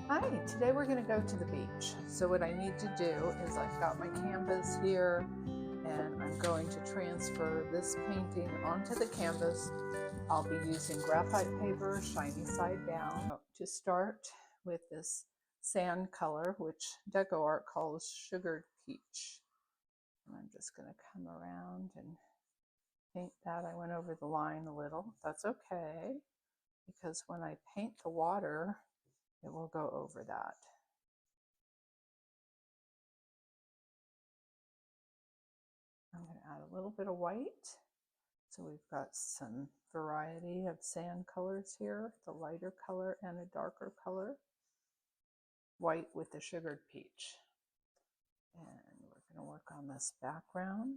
Hi, today we're going to go to the beach. So what I need to do is I've got my canvas here and I'm going to transfer this painting onto the canvas. I'll be using graphite paper, shiny side down. To start with this sand color, which Deco Art calls sugared peach. And I'm just going to come around and paint that. I went over the line a little. That's okay, because when I paint the water, it will go over that. I'm going to add a little bit of white. So we've got some variety of sand colors here, the lighter color and a darker color. White with the sugared peach. And we're going to work on this background.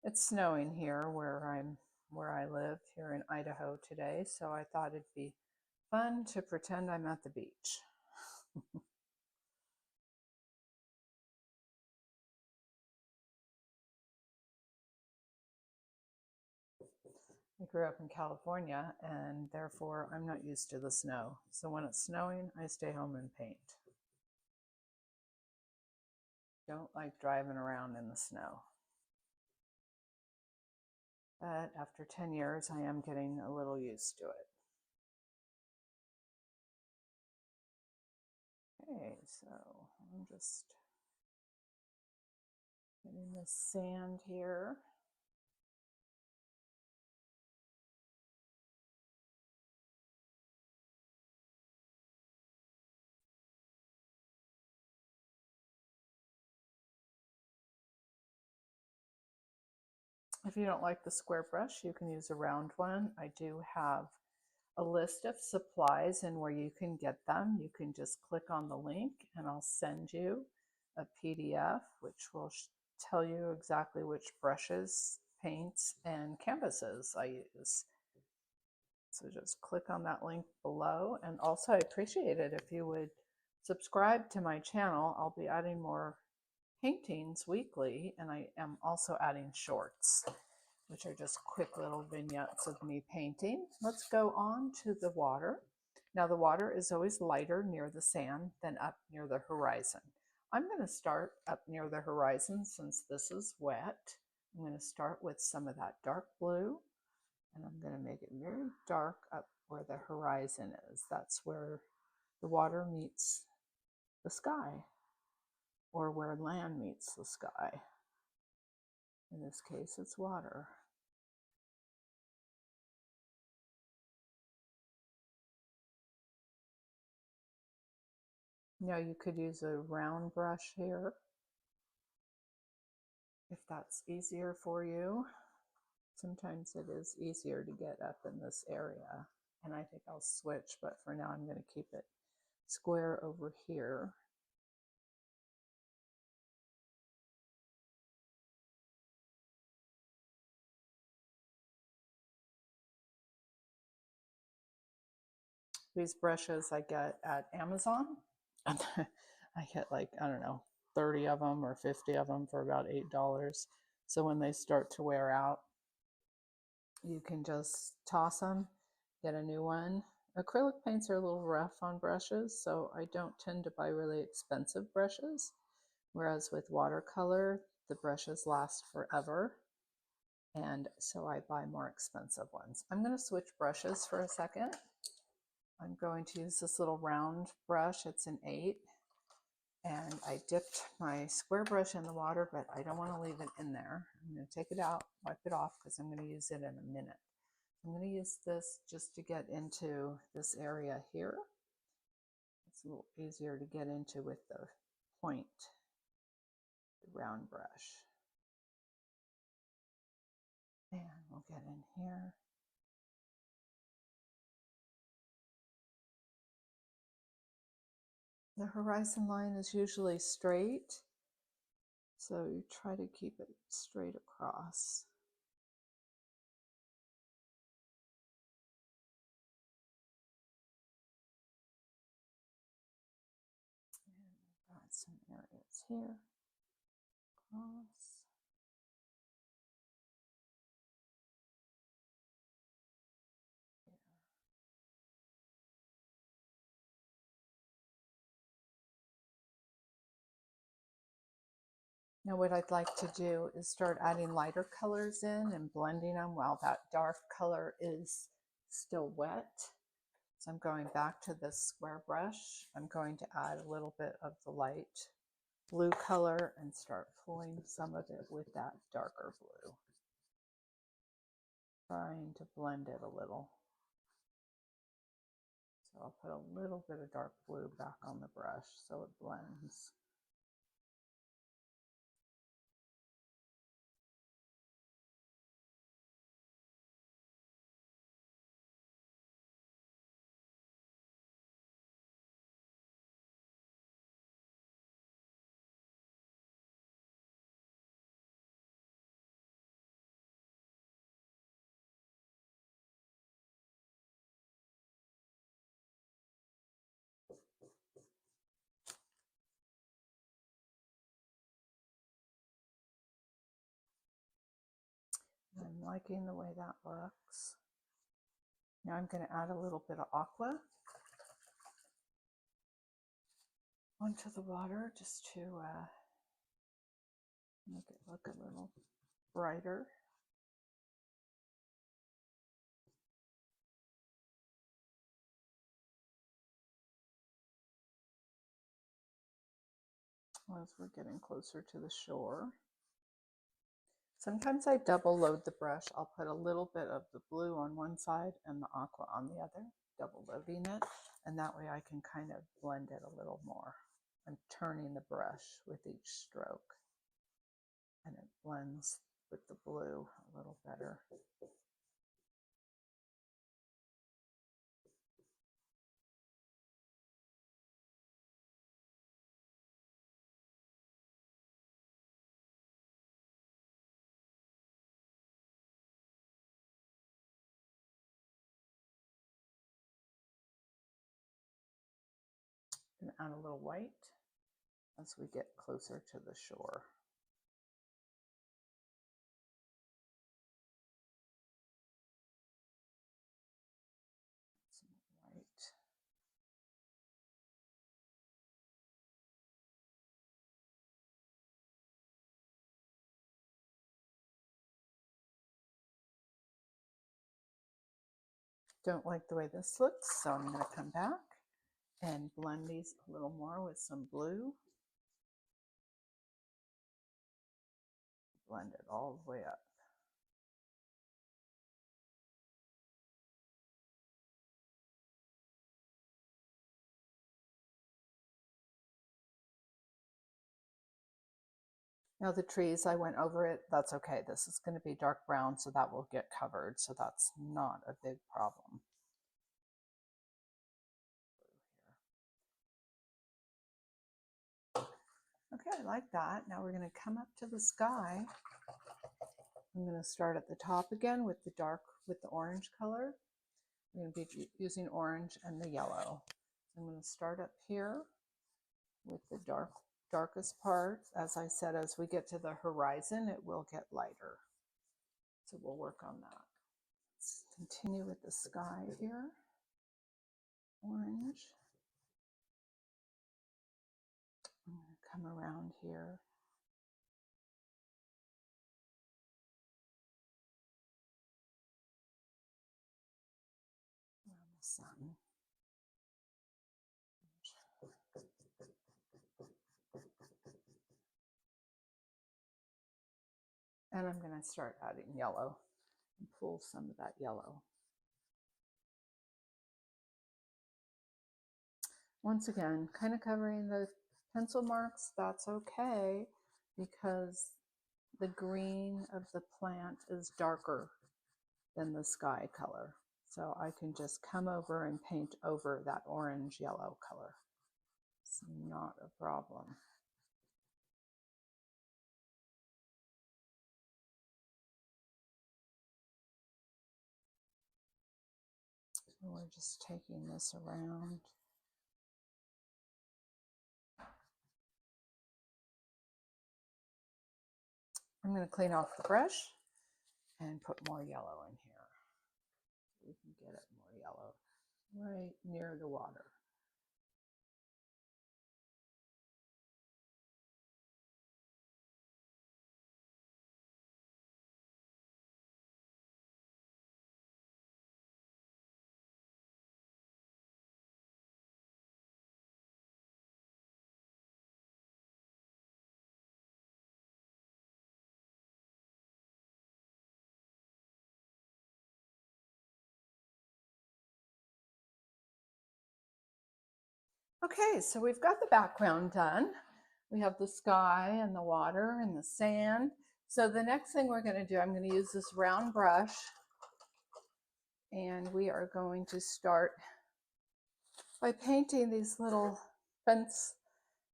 It's snowing here where I live here in Idaho today, so I thought it'd be fun to pretend I'm at the beach. I grew up in California and therefore I'm not used to the snow. So when it's snowing, I stay home and paint. Don't like driving around in the snow. But after 10 years, I am getting a little used to it. Okay, so I'm just getting this sand here. If you don't like the square brush, you can use a round one. I do have a list of supplies and where you can get them. You can just click on the link and I'll send you a PDF which will tell you exactly which brushes, paints, and canvases I use. So just click on that link below. And also I appreciate it if you would subscribe to my channel. I'll be adding more paintings weekly, and I am also adding shorts, which are just quick little vignettes of me painting. Let's go on to the water. Now the water is always lighter near the sand than up near the horizon. I'm going to start up near the horizon since this is wet. I'm going to start with some of that dark blue, and I'm going to make it very dark up where the horizon is. That's where the water meets the sky, or where land meets the sky. In this case, it's water. Now you could use a round brush here if that's easier for you. Sometimes it is easier to get up in this area, and I think I'll switch, but for now I'm going to keep it square over here. These brushes I get at Amazon. I get like, I don't know, 30 of them or 50 of them for about $8. So when they start to wear out, you can just toss them, get a new one. Acrylic paints are a little rough on brushes, so I don't tend to buy really expensive brushes. Whereas with watercolor, the brushes last forever. And so I buy more expensive ones. I'm going to switch brushes for a second. I'm going to use this little round brush. It's an 8. And I dipped my square brush in the water, but I don't want to leave it in there. I'm going to take it out, wipe it off, because I'm going to use it in a minute. I'm going to use this just to get into this area here. It's a little easier to get into with the point, the round brush. And we'll get in here. The horizon line is usually straight, so you try to keep it straight across. And I've got some areas here, across. Now what I'd like to do is start adding lighter colors in and blending them while that dark color is still wet. So I'm going back to this square brush. I'm going to add a little bit of the light blue color and start pulling some of it with that darker blue. Trying to blend it a little. So I'll put a little bit of dark blue back on the brush so it blends. I'm liking the way that looks. Now I'm going to add a little bit of aqua onto the water just to make it look a little brighter. As we're getting closer to the shore. Sometimes I double load the brush. I'll put a little bit of the blue on one side and the aqua on the other, double loading it, and that way I can kind of blend it a little more. I'm turning the brush with each stroke, and it blends with the blue a little better. And add a little white as we get closer to the shore. Some white. Don't like the way this looks, so I'm going to come back and blend these a little more with some blue. Blend it all the way up. Now the trees, I went over it, that's okay. This is going to be dark brown, so that will get covered, so that's not a big problem. Okay, I like that. Now we're going to come up to the sky. I'm going to start at the top again with the orange color. I'm going to be using orange and the yellow. I'm going to start up here with the darkest part. As I said, as we get to the horizon, it will get lighter. So we'll work on that. Let's continue with the sky here. Orange. I'm going to come around here. Around the sun. And I'm going to start adding yellow and pull some of that yellow. Once again, kind of covering the pencil marks, that's okay, because the green of the plant is darker than the sky color. So I can just come over and paint over that orange yellow color. It's not a problem. We're just taking this around. I'm going to clean off the brush and put more yellow in here. We can get it more yellow right near the water. Okay, so we've got the background done. We have the sky and the water and the sand. So the next thing we're going to do, I'm going to use this round brush, and we are going to start by painting these little fence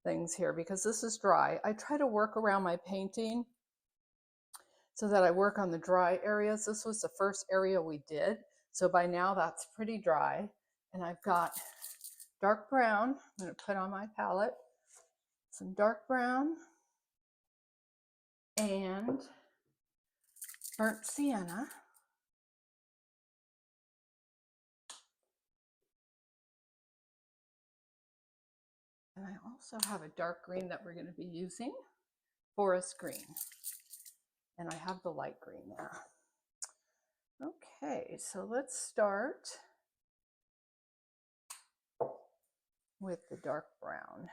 things here because this is dry. I try to work around my painting so that I work on the dry areas. This was the first area we did. So by now that's pretty dry. And I've got dark brown. I'm going to put on my palette some dark brown and burnt sienna. And I also have a dark green that we're going to be using, forest green. And I have the light green there. Okay, so let's start with the dark brown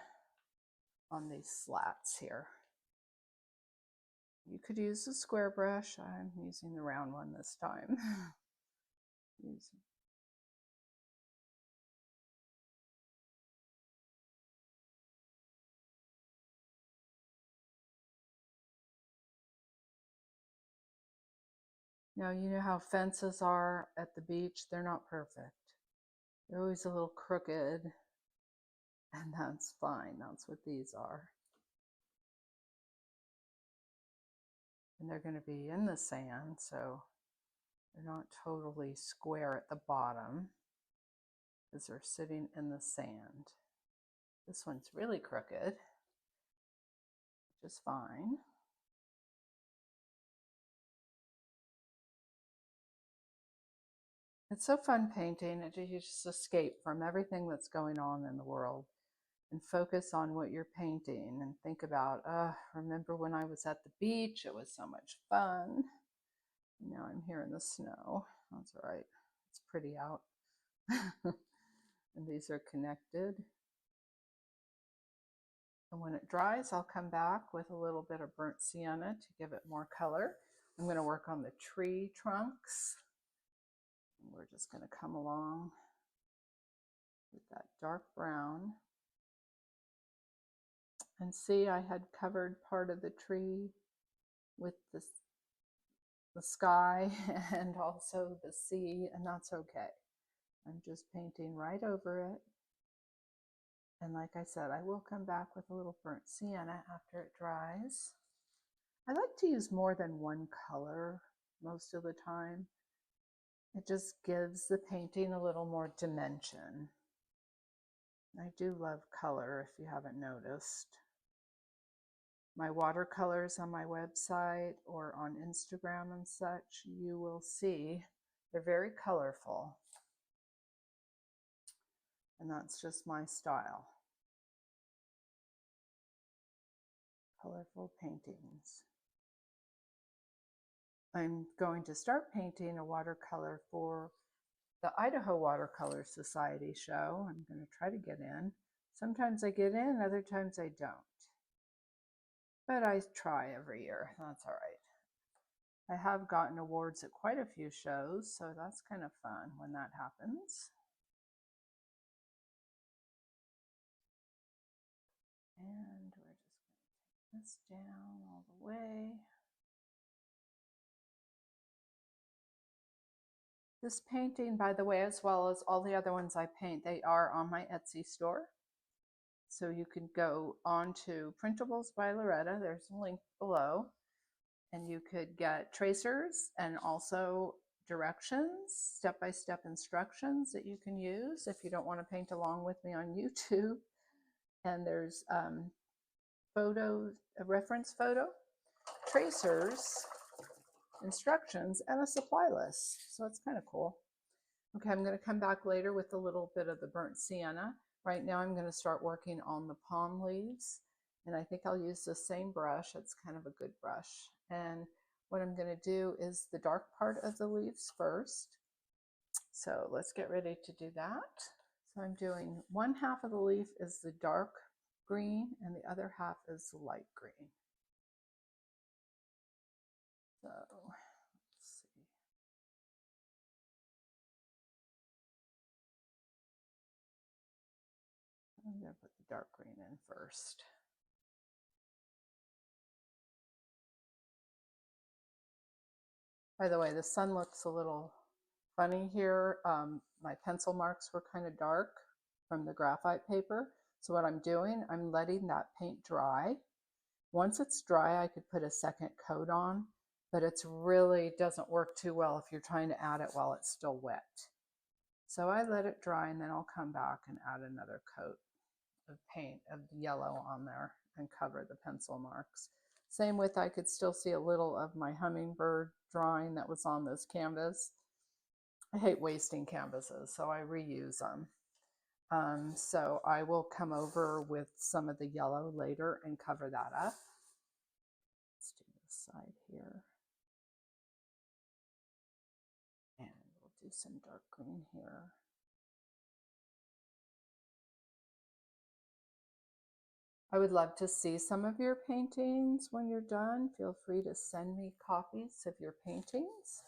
on these slats here. You could use a square brush. I'm using the round one this time. Now, you know how fences are at the beach? They're not perfect. They're always a little crooked, and that's fine. That's what these are. And they're going to be in the sand, so they're not totally square at the bottom because they're sitting in the sand. This one's really crooked, which is fine. It's so fun painting. You just escape from everything that's going on in the world and focus on what you're painting and think about, remember when I was at the beach? It was so much fun. Now I'm here in the snow. That's all right. It's pretty out. And these are connected. And when it dries, I'll come back with a little bit of burnt sienna to give it more color. I'm going to work on the tree trunks. We're just going to come along with that dark brown. And see, I had covered part of the tree with the sky and also the sea, and that's okay. I'm just painting right over it. And like I said, I will come back with a little burnt sienna after it dries. I like to use more than one color most of the time. It just gives the painting a little more dimension. I do love color, if you haven't noticed. My watercolors on my website or on Instagram and such, you will see they're very colorful. And that's just my style. Colorful paintings. I'm going to start painting a watercolor for the Idaho Watercolor Society show. I'm going to try to get in. Sometimes I get in, other times I don't. But I try every year. That's all right. I have gotten awards at quite a few shows, so that's kind of fun when that happens. And we're just going to take this down all the way. This painting, by the way, as well as all the other ones I paint, they are on my Etsy store. So you can go on to Printables by Loretta. There's a link below. And you could get tracers and also directions, step-by-step instructions that you can use if you don't want to paint along with me on YouTube. And there's photos, a reference photo, tracers, instructions, and a supply list. So it's kind of cool. Okay, I'm going to come back later with a little bit of the burnt sienna. Right now I'm going to start working on the palm leaves. And I think I'll use the same brush. It's kind of a good brush. And what I'm going to do is the dark part of the leaves first. So let's get ready to do that. So I'm doing one half of the leaf is the dark green and the other half is the light green. So let's see. I'm going to the dark green in first. By the way, the sun looks a little funny here. My pencil marks were kind of dark from the graphite paper. So what I'm doing, I'm letting that paint dry. Once it's dry, I could put a second coat on, but it's really doesn't work too well if you're trying to add it while it's still wet. So I let it dry and then I'll come back and add another coat of paint of yellow on there and cover the pencil marks. Same with, I could still see a little of my hummingbird drawing that was on this canvas. I hate wasting canvases, so I reuse them. So I will come over with some of the yellow later and cover that up. Let's do this side here. And we'll do some dark green here. I would love to see some of your paintings when you're done. Feel free to send me copies of your paintings.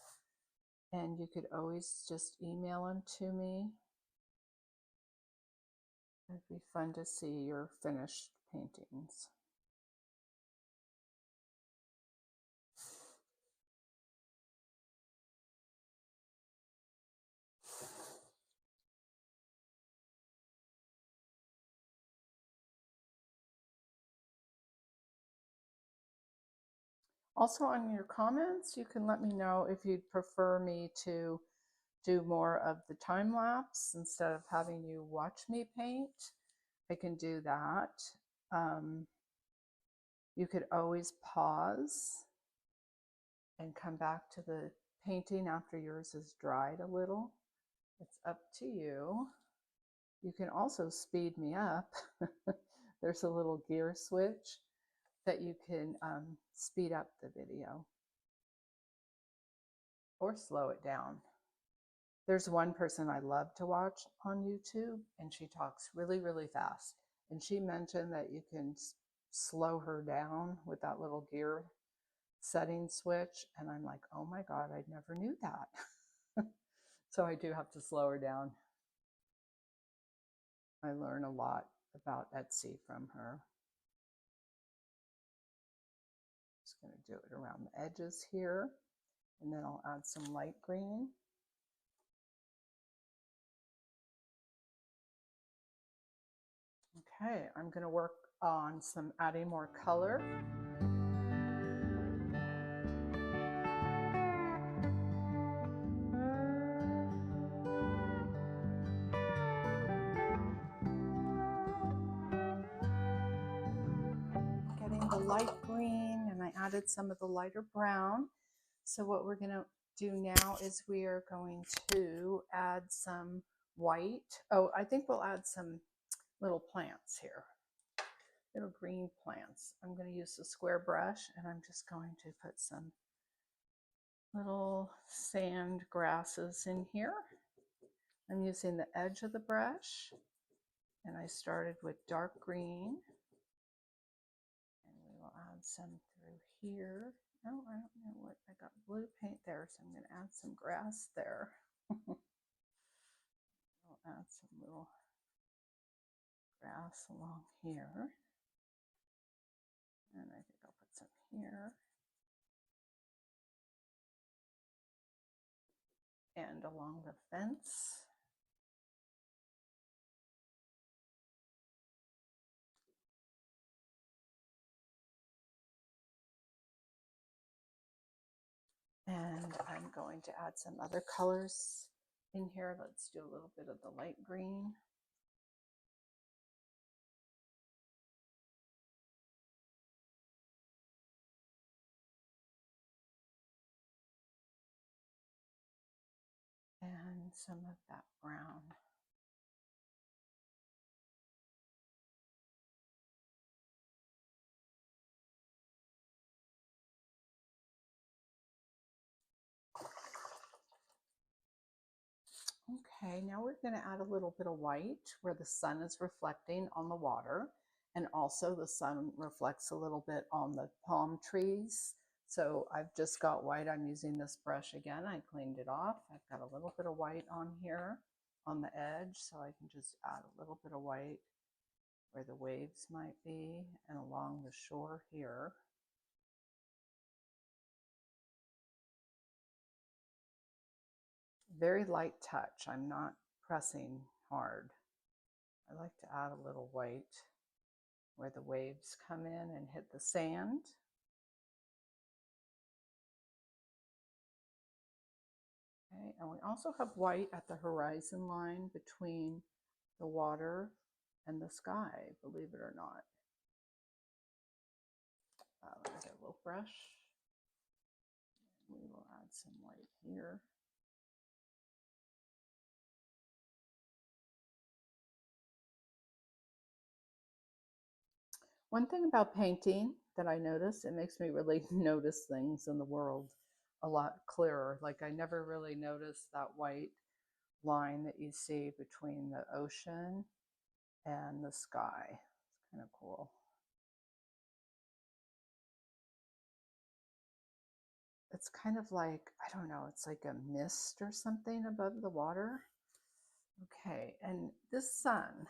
And you could always just email them to me. It'd be fun to see your finished paintings. Also, on your comments, you can let me know if you'd prefer me to do more of the time lapse instead of having you watch me paint. I can do that. You could always pause and come back to the painting after yours is dried a little. It's up to you. You can also speed me up. There's a little gear switch that you can speed up the video or slow it down. There's one person I love to watch on YouTube, and she talks really, really fast. And she mentioned that you can slow her down with that little gear setting switch. And I'm like, oh my God, I never knew that. So I do have to slow her down. I learn a lot about Etsy from her. Just going to do it around the edges here, and then I'll add some light green. Okay, I'm going to work on adding more color. Getting the light green, and I added some of the lighter brown. So what we're going to do now is we are going to add some white. Oh, I think we'll add some little plants here. Little green plants. I'm going to use the square brush, and I'm just going to put some little sand grasses in here. I'm using the edge of the brush, and I started with dark green, and we will add some through here. Oh, I don't know what, I got blue paint there, so I'm going to add some grass there. I'll add some little grass along here. And I think I'll put some here. And along the fence. And I'm going to add some other colors in here. Let's do a little bit of the light green. And some of that brown. Okay, now we're going to add a little bit of white where the sun is reflecting on the water, and also the sun reflects a little bit on the palm trees. So I've just got white. I'm using this brush again. I cleaned it off. I've got a little bit of white on here on the edge, so I can just add a little bit of white where the waves might be and along the shore here. Very light touch. I'm not pressing hard. I like to add a little white where the waves come in and hit the sand. Okay, and we also have white at the horizon line between the water and the sky, believe it or not. Let me get a little brush. We will add some white here. One thing about painting that I notice, it makes me really notice things in the world a lot clearer. Like I never really noticed that white line that you see between the ocean and the sky. It's kind of cool. It's kind of like, I don't know, it's like a mist or something above the water. Okay, and this sun,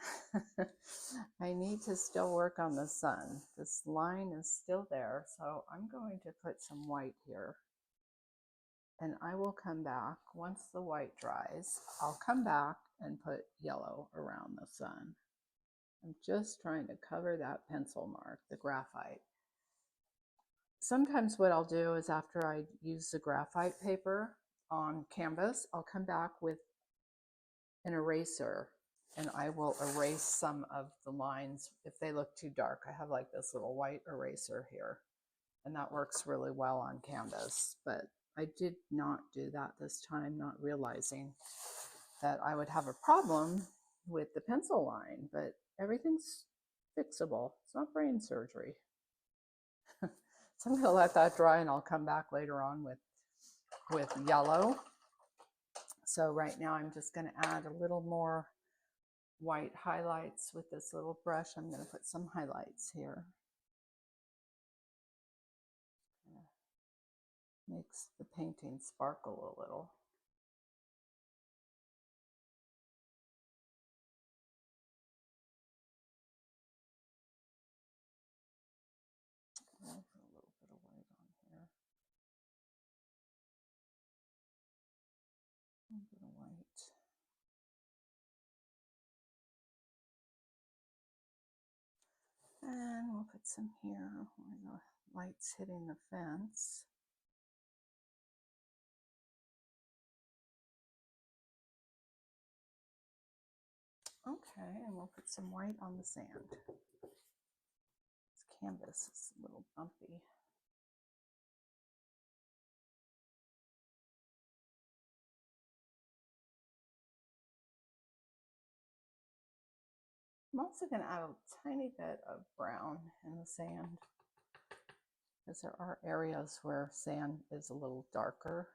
I need to still work on the sun. This line is still there, so I'm going to put some white here. And I will come back, once the white dries, I'll come back and put yellow around the sun. I'm just trying to cover that pencil mark, the graphite. Sometimes what I'll do is after I use the graphite paper on canvas, I'll come back with an eraser and I will erase some of the lines if they look too dark. I have like this little white eraser here, and that works really well on canvas. But I did not do that this time, not realizing that I would have a problem with the pencil line, but everything's fixable. It's not brain surgery. So I'm gonna let that dry and I'll come back later on with yellow. So right now I'm just gonna add a little more white highlights with this little brush. I'm gonna put some highlights here. Makes the painting sparkle a little. I'll put a little bit of white on here. A little bit of white. And we'll put some here where the light's hitting the fence. Okay, and we'll put some white on the sand. This canvas is a little bumpy. I'm also going to add a tiny bit of brown in the sand, because there are areas where sand is a little darker.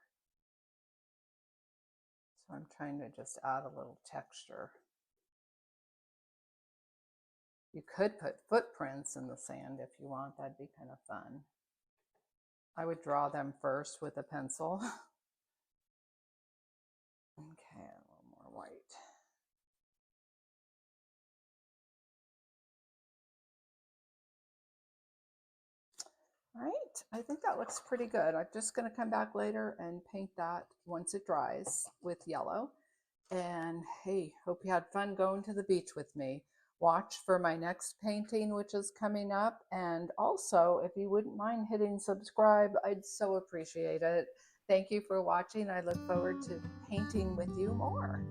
So I'm trying to just add a little texture. You could put footprints in the sand if you want. That'd be kind of fun. I would draw them first with a pencil. Okay, a little more white. All right, I think that looks pretty good. I'm just going to come back later and paint that once it dries with yellow. And hey, hope you had fun going to the beach with me. Watch for my next painting, which is coming up. And also, if you wouldn't mind hitting subscribe, I'd so appreciate it. Thank you for watching. I look forward to painting with you more.